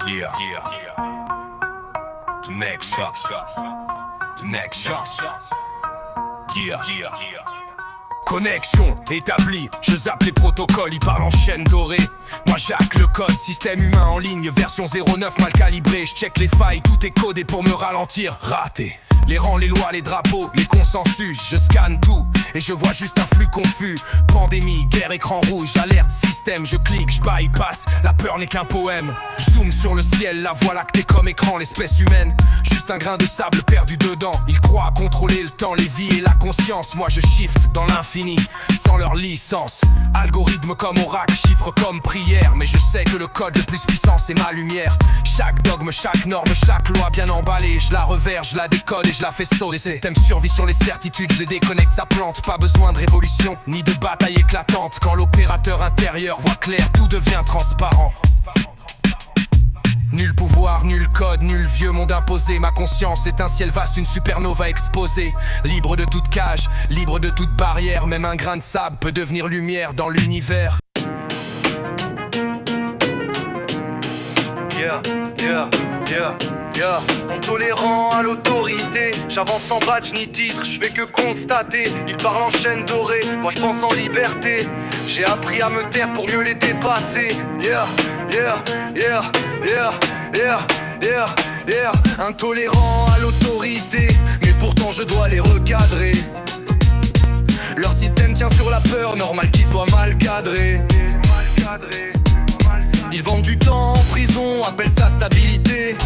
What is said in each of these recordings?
Yeah. The next shot. The next shot. Yeah. Connexion établie, je zappe les protocoles, ils parlent en chaîne dorée. Moi j'hack le code, système humain en ligne, version 09 mal calibrée. Je check les failles, tout est codé pour me ralentir. Raté. Les rangs, les lois, les drapeaux, les consensus, je scanne tout et je vois juste un flux confus. Pandémie, guerre, écran rouge, alerte, système, je clique, je bypass. La peur n'est qu'un poème. Je zoome sur le ciel, la voie lactée comme écran, l'espèce humaine. Juste un grain de sable perdu dedans. Ils croient contrôler le temps, les vies et la conscience. Moi je shift dans l'infini, sans leur licence. Algorithme comme oracle, chiffre comme prière. Mais je sais que le code le plus puissant c'est ma lumière. Chaque dogme, chaque norme, chaque loi bien emballée. Je la reverse, je la décode et je la fais sauter. Système survie sur les certitudes, je les déconnecte, ça plante. Pas besoin de révolution, ni de bataille éclatante. Quand l'opérateur intérieur voit clair, tout devient transparent. Nul pouvoir, nul code, nul vieux monde imposé. Ma conscience est un ciel vaste, une supernova exposée. Libre de toute cage, libre de toute barrière. Même un grain de sable peut devenir lumière dans l'univers. Intolérant à l'autorité, j'avance sans badge ni titre, je fais que constater. Ils parlent en chaîne dorée, moi je pense en liberté. J'ai appris à me taire pour mieux les dépasser. Intolérant à l'autorité, mais pourtant je dois les recadrer. Leur système tient sur la peur, normal qu'ils soient mal cadrés. Ils vendent du temps en prison, appellent ça stabilité.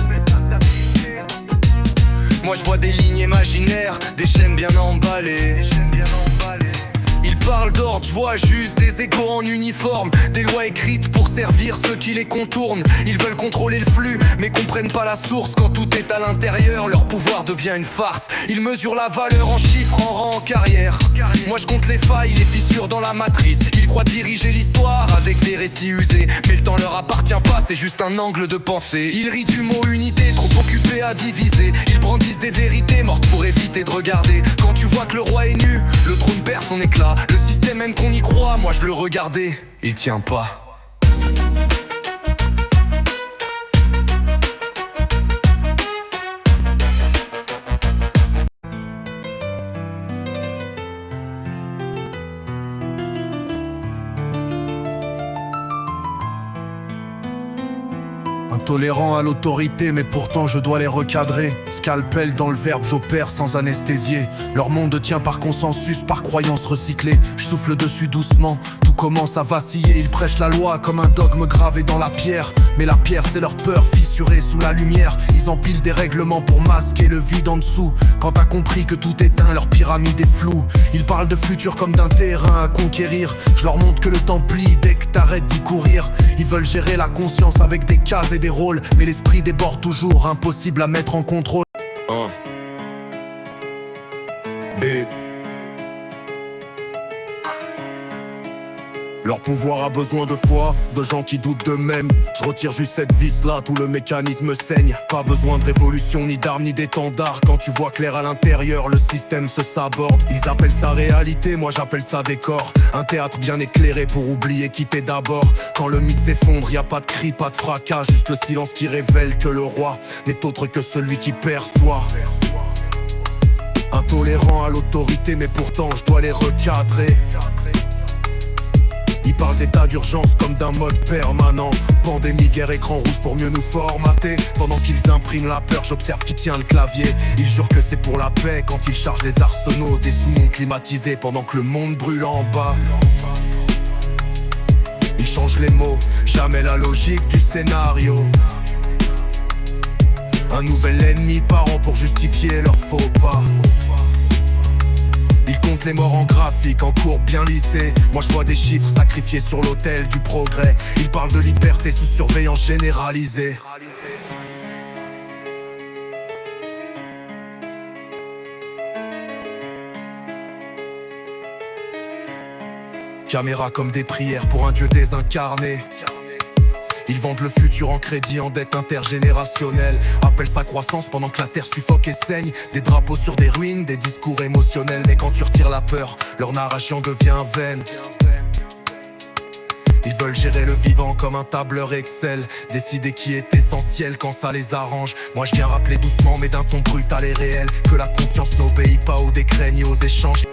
Moi je vois des lignes imaginaires, des chaînes bien emballées. Ils parlent d'ordre, je vois juste des égos en uniforme. Des lois écrites pour servir ceux qui les contournent. Ils veulent contrôler le flux, mais comprennent pas la source. Quand tout est à l'intérieur, leur pouvoir devient une farce. Ils mesurent la valeur en chiffres, en rang, en carrière. Moi je compte les failles, les fissures dans la matrice. Ils croient diriger l'histoire avec des récits usés. Mais le temps leur appartient pas, c'est juste un angle de pensée. Ils rient du mot unité, trop occupés à diviser. Ils brandissent des vérités mortes pour éviter de regarder. Quand tu vois que le roi est nu, le trône perd son éclat. Le système aime qu'on y croit, moi je le regardais, il tient pas. Intolérant à l'autorité, mais pourtant je dois les recadrer. Scalpel dans le verbe, j'opère sans anesthésier. Leur monde tient par consensus, par croyance recyclée. Je souffle dessus doucement, tout commence à vaciller. Ils prêchent la loi comme un dogme gravé dans la pierre. Mais la pierre c'est leur peur fissurée sous la lumière. Ils empilent des règlements pour masquer le vide en dessous. Quand t'as compris que tout est un, leur pyramide est floue. Ils parlent de futur comme d'un terrain à conquérir. Je leur montre que le temps plie dès que t'arrêtes d'y courir. Ils veulent gérer la conscience avec des cases et des rôles. Mais l'esprit déborde toujours, impossible à mettre en contrôle. Leur pouvoir a besoin de foi, de gens qui doutent d'eux-mêmes. Je retire juste cette vis-là, tout le mécanisme saigne. Pas besoin de révolution, ni d'armes, ni d'étendards. Quand tu vois clair à l'intérieur, le système se saborde. Ils appellent ça réalité, moi j'appelle ça décor. Un théâtre bien éclairé pour oublier qui t'es d'abord. Quand le mythe s'effondre, y a pas de cri, pas de fracas. Juste le silence qui révèle que le roi n'est autre que celui qui perçoit. Intolérant à l'autorité, mais pourtant je dois les recadrer. Ils parlent d'état d'urgence comme d'un mode permanent. Pandémie, guerre, écran rouge pour mieux nous formater. Pendant qu'ils impriment la peur, j'observe qui tient le clavier. Ils jurent que c'est pour la paix quand ils chargent les arsenaux. Des sous-mondes climatisés pendant que le monde brûle en bas. Ils changent les mots, jamais la logique du scénario. Un nouvel ennemi par an pour justifier leurs faux pas. Ils comptent les morts en graphique, en cours bien lissés. Moi je vois des chiffres sacrifiés sur l'autel du progrès. Ils parlent de liberté sous surveillance généralisée. Caméras comme des prières pour un dieu désincarné. Ils vendent le futur en crédit, en dette intergénérationnelle. Appellent ça croissance pendant que la terre suffoque et saigne. Des drapeaux sur des ruines, des discours émotionnels. Mais quand tu retires la peur, leur narration devient vaine. Ils veulent gérer le vivant comme un tableur Excel, décider qui est essentiel quand ça les arrange. Moi je viens rappeler doucement mais d'un ton brutal et réel que la conscience n'obéit pas aux décrets ni aux échanges.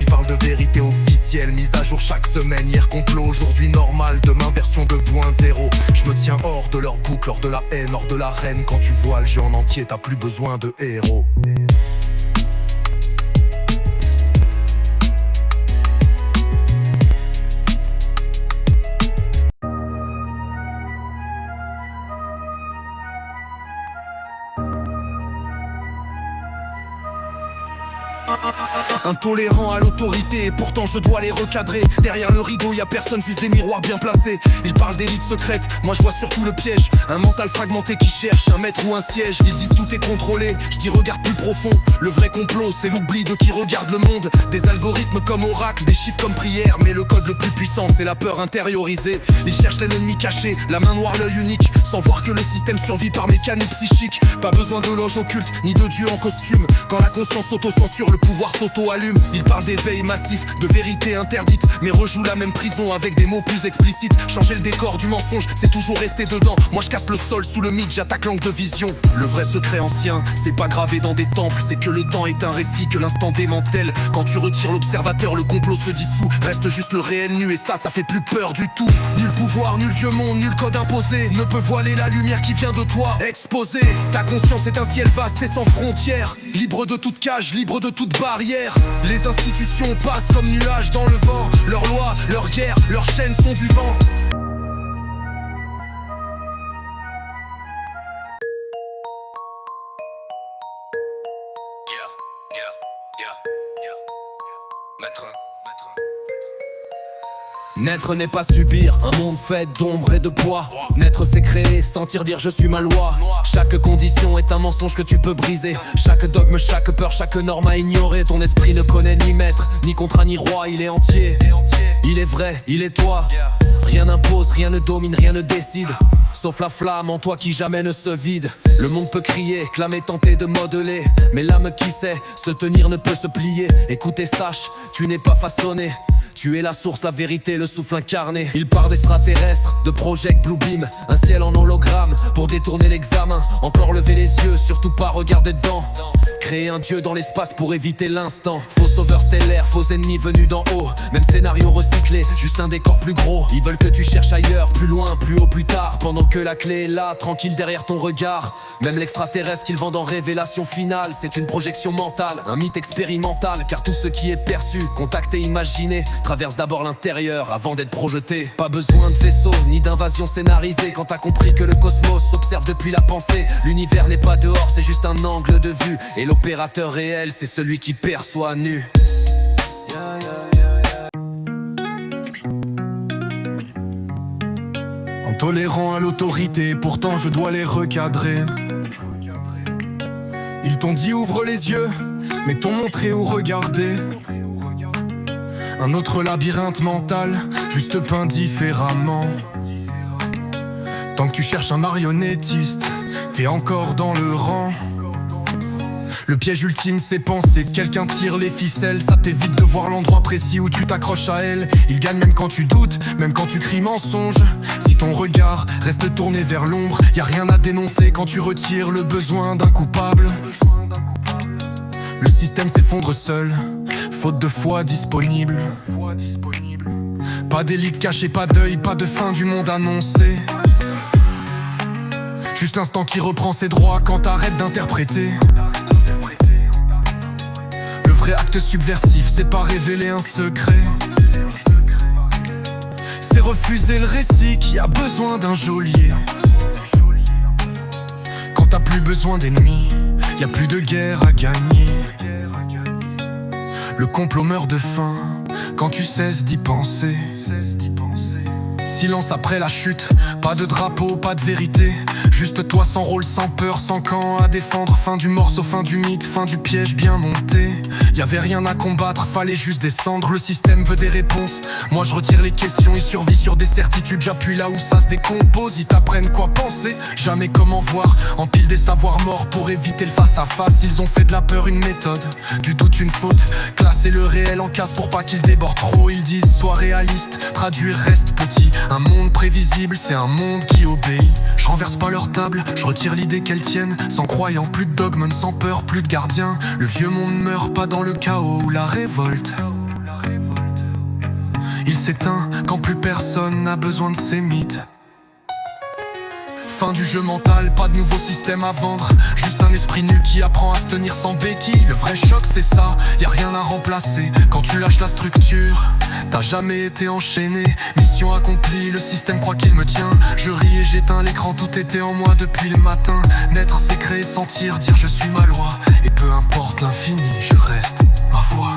Ils parlent de vérité officielle, mise à jour chaque semaine. Hier complot, aujourd'hui normal, demain version 2.0. Je me tiens hors de leur boucle, hors de la haine, hors de l'arène. Quand tu vois le jeu en entier, t'as plus besoin de héros. Intolérant à l'autorité et pourtant je dois les recadrer. Derrière le rideau y'a personne, juste des miroirs bien placés. Ils parlent d'élite secrète, moi je vois surtout le piège. Un mental fragmenté qui cherche un maître ou un siège. Ils disent tout est contrôlé, je dis regarde plus profond. Le vrai complot c'est l'oubli de qui regarde le monde. Des algorithmes comme oracle, des chiffres comme prière. Mais le code le plus puissant c'est la peur intériorisée. Ils cherchent l'ennemi caché, la main noire, l'œil unique. Sans voir que le système survit par mécanique psychique. Pas besoin de loge occulte, ni de dieu en costume. Quand la conscience s'auto-censure, le pouvoir s'auto-allume. Ils parlent d'éveil massif, de vérité interdite, mais rejouent la même prison avec des mots plus explicites. Changer le décor du mensonge, c'est toujours rester dedans. Moi je casse le sol sous le mythe, j'attaque l'angle de vision. Le vrai secret ancien, c'est pas gravé dans des temples. C'est que le temps est un récit, que l'instant démantèle. Quand tu retires l'observateur, le complot se dissout. Reste juste le réel nu et ça fait plus peur du tout. Nul pouvoir, nul vieux monde, nul code imposé ne peut voiler la lumière qui vient de toi. Exposé, ta conscience est un ciel vaste et sans frontières. Libre de toute cage, libre de toute barrière. Les institutions passent comme nuages dans le vent. Leurs lois, leurs guerres, leurs chaînes sont du vent. Naître n'est pas subir un monde fait d'ombre et de poids. Naître c'est créer, sentir dire je suis ma loi. Chaque condition est un mensonge que tu peux briser. Chaque dogme, chaque peur, chaque norme à ignorer. Ton esprit ne connaît ni maître, ni contrat, ni roi. Il est entier, il est vrai, il est toi. Rien n'impose, rien ne domine, rien ne décide. Sauf la flamme en toi qui jamais ne se vide. Le monde peut crier, clamer, tenter de modeler. Mais l'âme qui sait se tenir ne peut se plier. Écoute et sache, tu n'es pas façonné. Tu es la source, la vérité, le souffle incarné. Il part d'extraterrestres, de Project Bluebeam. Un ciel en hologramme pour détourner l'examen. Encore lever les yeux, surtout pas regarder dedans. Créer un dieu dans l'espace pour éviter l'instant. Faux sauveurs stellaires, faux ennemis venus d'en haut. Même scénario recyclé, juste un décor plus gros. Ils veulent que tu cherches ailleurs, plus loin, plus haut, plus tard. Pendant que la clé est là, tranquille derrière ton regard. Même l'extraterrestre qu'ils vendent en révélation finale, c'est une projection mentale, un mythe expérimental. Car tout ce qui est perçu, contacté, imaginé, traverse d'abord l'intérieur avant d'être projeté. Pas besoin de vaisseau, ni d'invasion scénarisée. Quand t'as compris que le cosmos s'observe depuis la pensée. L'univers n'est pas dehors, c'est juste un angle de vue. Et l'opérateur réel, c'est celui qui perçoit nu. Intolérant à l'autorité, pourtant je dois les recadrer. Ils t'ont dit ouvre les yeux, mais t'ont montré où regarder. Un autre labyrinthe mental, juste peint différemment. Tant que tu cherches un marionnettiste, t'es encore dans le rang. Le piège ultime c'est penser que quelqu'un tire les ficelles. Ça t'évite de voir l'endroit précis où tu t'accroches à elle. Il gagne même quand tu doutes, même quand tu cries mensonge. Si ton regard reste tourné vers l'ombre, y a rien à dénoncer quand tu retires le besoin d'un coupable. Le système s'effondre seul, faute de foi disponible. Pas d'élite cachée, pas d'œil, pas de fin du monde annoncé. Juste l'instant qui reprend ses droits quand t'arrêtes d'interpréter. Le vrai acte subversif, c'est pas révéler un secret. C'est refuser le récit qui a besoin d'un geôlier. Quand t'as plus besoin d'ennemis, y a plus de guerre à gagner. Le complot meurt de faim quand tu cesses d'y penser. Si silence après la chute. Pas de drapeau, pas de vérité. Juste toi sans rôle, sans peur, sans camp à défendre. Fin du morceau, fin du mythe, fin du piège bien monté. Y'avait rien à combattre, fallait juste descendre. Le système veut des réponses, moi je retire les questions. Ils survivent sur des certitudes, j'appuie là où ça se décompose. Ils t'apprennent quoi penser, jamais comment voir. Empile des savoirs morts pour éviter le face à face. Ils ont fait de la peur une méthode, du doute une faute. Classer le réel en case pour pas qu'il déborde trop. Ils disent sois réaliste, traduire reste petit. Un monde prévisible, c'est un monde qui obéit. Je renverse pas leur table, je retire l'idée qu'elles tiennent. Sans croyant, plus de dogmes, sans peur, plus de gardiens. Le vieux monde meurt pas dans le chaos ou la révolte. Il s'éteint quand plus personne n'a besoin de ses mythes. Fin du jeu mental, pas de nouveau système à vendre. Juste un esprit nu qui apprend à se tenir sans béquille. Le vrai choc c'est ça, y'a rien à remplacer. Quand tu lâches la structure, t'as jamais été enchaîné. Mission accomplie, le système croit qu'il me tient. Je ris et j'éteins l'écran, tout était en moi depuis le matin. Naître c'est créer, sentir, dire je suis ma loi. Et peu importe l'infini, je reste ma voix.